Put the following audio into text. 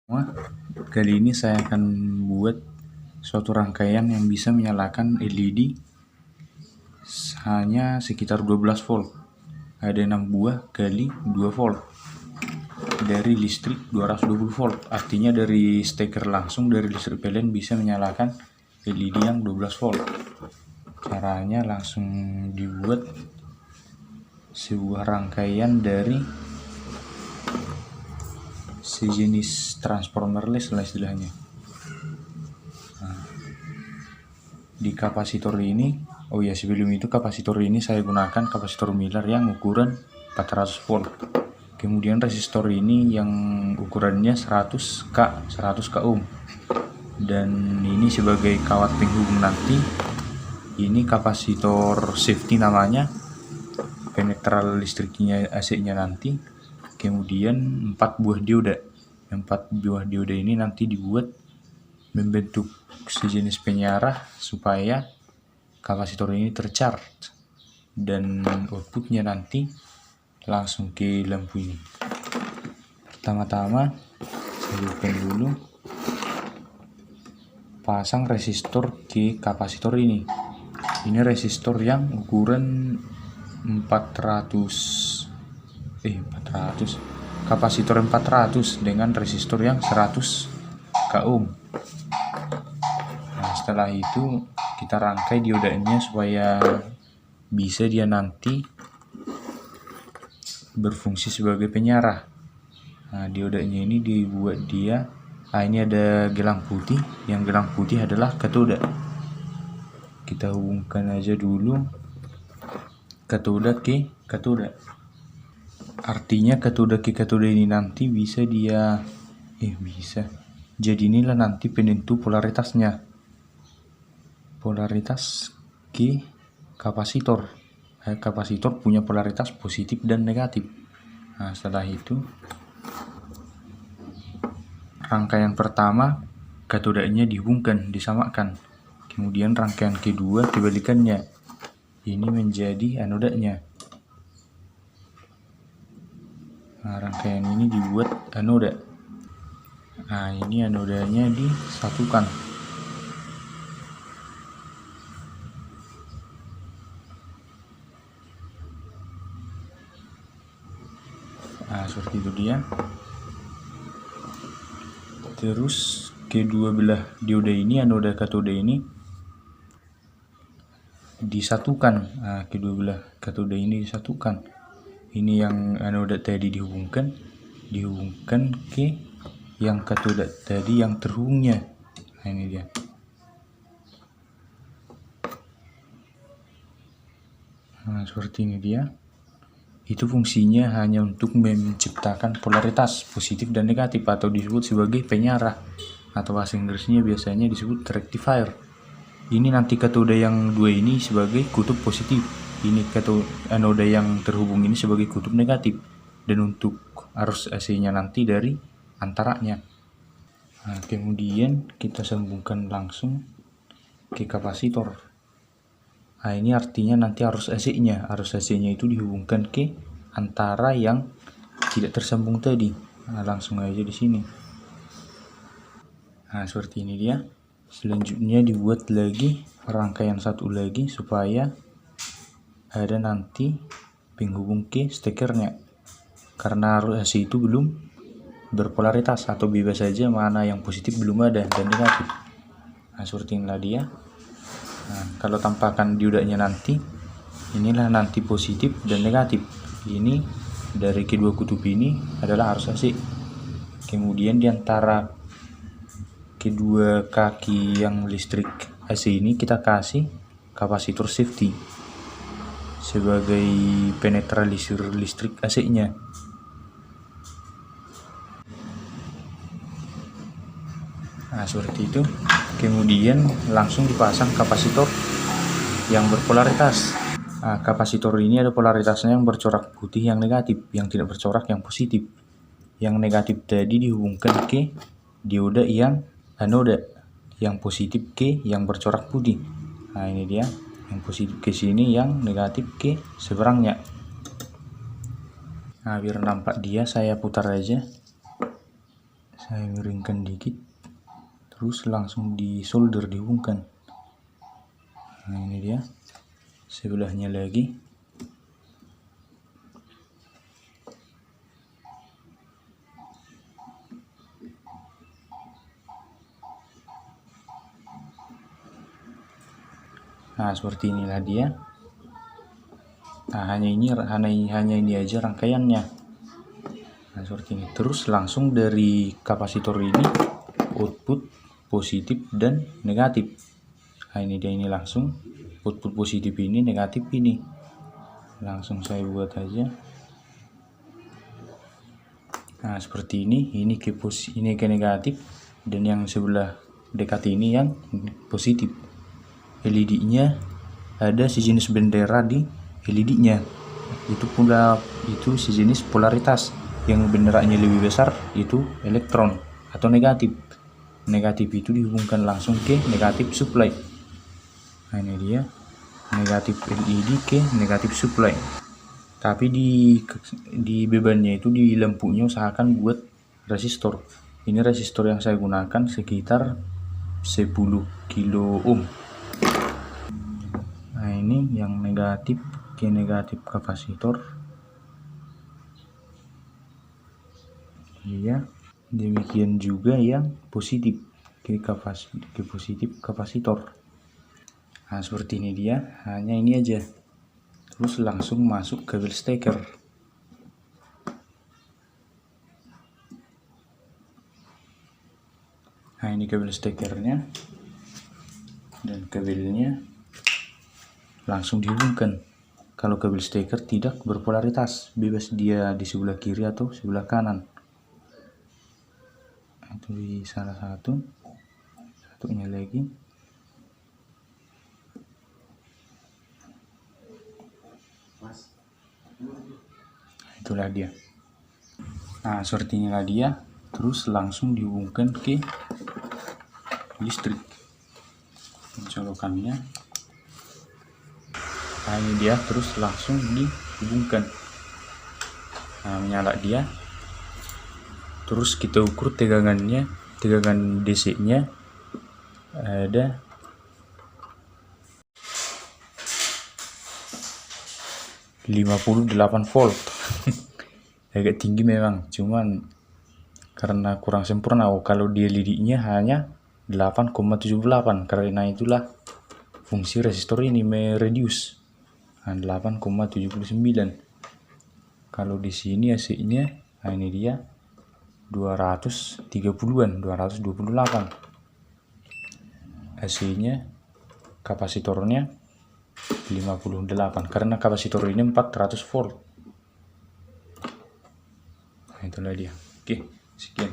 Kali ini saya akan buat suatu rangkaian yang bisa menyalakan LED hanya sekitar 12 volt. Ada 6 buah kali 2 volt dari listrik 220 volt. Artinya dari steker langsung dari listrik PLN bisa menyalakan LED yang 12 volt. Caranya langsung dibuat sebuah rangkaian dari sejenis transformerless lah istilahnya. Di kapasitor ini, sebelum itu kapasitor ini saya gunakan kapasitor Miller yang ukuran 400 volt. Kemudian resistor ini yang ukurannya 100 ohm. Dan ini sebagai kawat penghubung nanti. Ini kapasitor safety namanya, penetral listriknya AC-nya nanti. Kemudian 4 buah dioda. 4 buah dioda ini nanti dibuat membentuk sejenis penyarah supaya kapasitor ini tercharge dan outputnya nanti langsung ke lampu ini. Pertama-tama saya bukan dulu pasang resistor ke kapasitor ini. Ini resistor yang ukuran 400 kapasitor 400 dengan resistor yang 100 ohm. Nah, setelah itu kita rangkai diodanya supaya bisa dia nanti berfungsi sebagai penyarah. Nah, diodanya ini dibuat dia. Ini ada gelang putih. Yang gelang putih adalah katoda. Kita hubungkan aja dulu katoda ke katoda. Artinya katoda ke katoda ini nanti bisa dia jadi inilah nanti penentu polaritasnya. Polaritas ke kapasitor. Kapasitor punya polaritas positif dan negatif. Nah, setelah itu rangkaian pertama katodanya dihubungkan, disamakan. Kemudian rangkaian kedua kebalikannya. Ini menjadi anodanya. Nah, rangkaian ini dibuat anoda. Nah, ini anodanya disatukan. Nah, seperti itu dia. Terus kedua belah dioda ini, anoda katoda ini disatukan. Nah, kedua belah katoda ini disatukan. Ini yang anoda tadi dihubungkan ke yang katoda tadi yang terhubungnya. Nah, ini dia. Nah, seperti ini dia. Itu fungsinya hanya untuk menciptakan polaritas positif dan negatif atau disebut sebagai penyarah, atau bahasa Inggrisnya biasanya disebut rectifier. Ini nanti katoda yang dua ini sebagai kutub positif, ini anoda yang terhubung ini sebagai kutub negatif, dan untuk arus AC-nya nanti dari antaranya. Nah, kemudian kita sambungkan langsung ke kapasitor. Nah, ini artinya nanti arus AC-nya itu dihubungkan ke antara yang tidak tersambung tadi. Nah, langsung aja di sini. Nah, seperti ini dia. Selanjutnya dibuat lagi rangkaian satu lagi supaya ada nanti penghubung ke stekernya. Karena arus AC itu belum berpolaritas atau bebas saja mana yang positif belum ada dan negatif. Nah, seperti inilah dia. Nah, kalau tampakan diodanya nanti, inilah nanti positif dan negatif. Ini dari kedua kutub ini adalah arus AC. Kemudian di antara kedua kaki yang listrik AC ini kita kasih kapasitor safety sebagai penetralisir listrik AC-nya. Nah, seperti itu. Kemudian langsung dipasang kapasitor yang berpolaritas. Nah, kapasitor ini ada polaritasnya yang bercorak putih yang negatif, yang tidak bercorak yang positif. Yang negatif tadi dihubungkan ke dioda yang anoda, yang positif ke yang bercorak putih. Nah, ini dia, yang positif ke sini, yang negatif ke seberangnya. Nah, biar nampak dia saya putar aja. Saya miringkan dikit, terus langsung di solder, dihubungkan. Nah ini dia, sebelahnya lagi. Nah seperti inilah dia. Nah hanya ini aja rangkaiannya. Nah seperti ini. Terus langsung dari kapasitor ini output positif dan negatif. Nah ini dia, ini langsung output positif ini, negatif ini. Langsung saya buat aja. Nah seperti ini ke negatif, dan yang sebelah dekat ini yang positif. LED-nya ada sejenis bendera di LED-nya. Itu pula itu sejenis polaritas. Yang benderanya lebih besar itu elektron atau negatif. Negatif itu dihubungkan langsung ke negatif supply. Nah ini dia, negatif LED ke negatif supply. Tapi di bebannya itu, di lampunya usahakan buat resistor. Ini resistor yang saya gunakan sekitar 10 kilo ohm. Nah ini yang negatif ke negatif kapasitor. Iya, demikian juga yang positif ke positif kapasitor. Nah seperti ini dia, hanya ini aja. Terus langsung masuk kabel steker. Nah ini kabel stekernya, dan kabelnya langsung dihubungkan. Kalau kabel steker tidak berpolaritas, bebas dia di sebelah kiri atau sebelah kanan. Itu di salah satunya lagi. Itulah dia. Nah seperti inilah dia. Terus langsung dihubungkan ke listrik. Colokannya. Nah ini dia, terus langsung dihubungkan. Nah menyala dia. Terus kita ukur tegangannya, tegangan DC nya ada 58 volt. Agak tinggi memang, cuman karena kurang sempurna. Kalau di LED nya hanya 8,78, karena itulah fungsi resistor ini mereduce. Nah, 8,79. Kalau di sini AC-nya, nah ini dia 230-an, 228. AC-nya, kapasitornya 58, karena kapasitor ini 400 volt. Nah, itulah dia. Oke, sekian.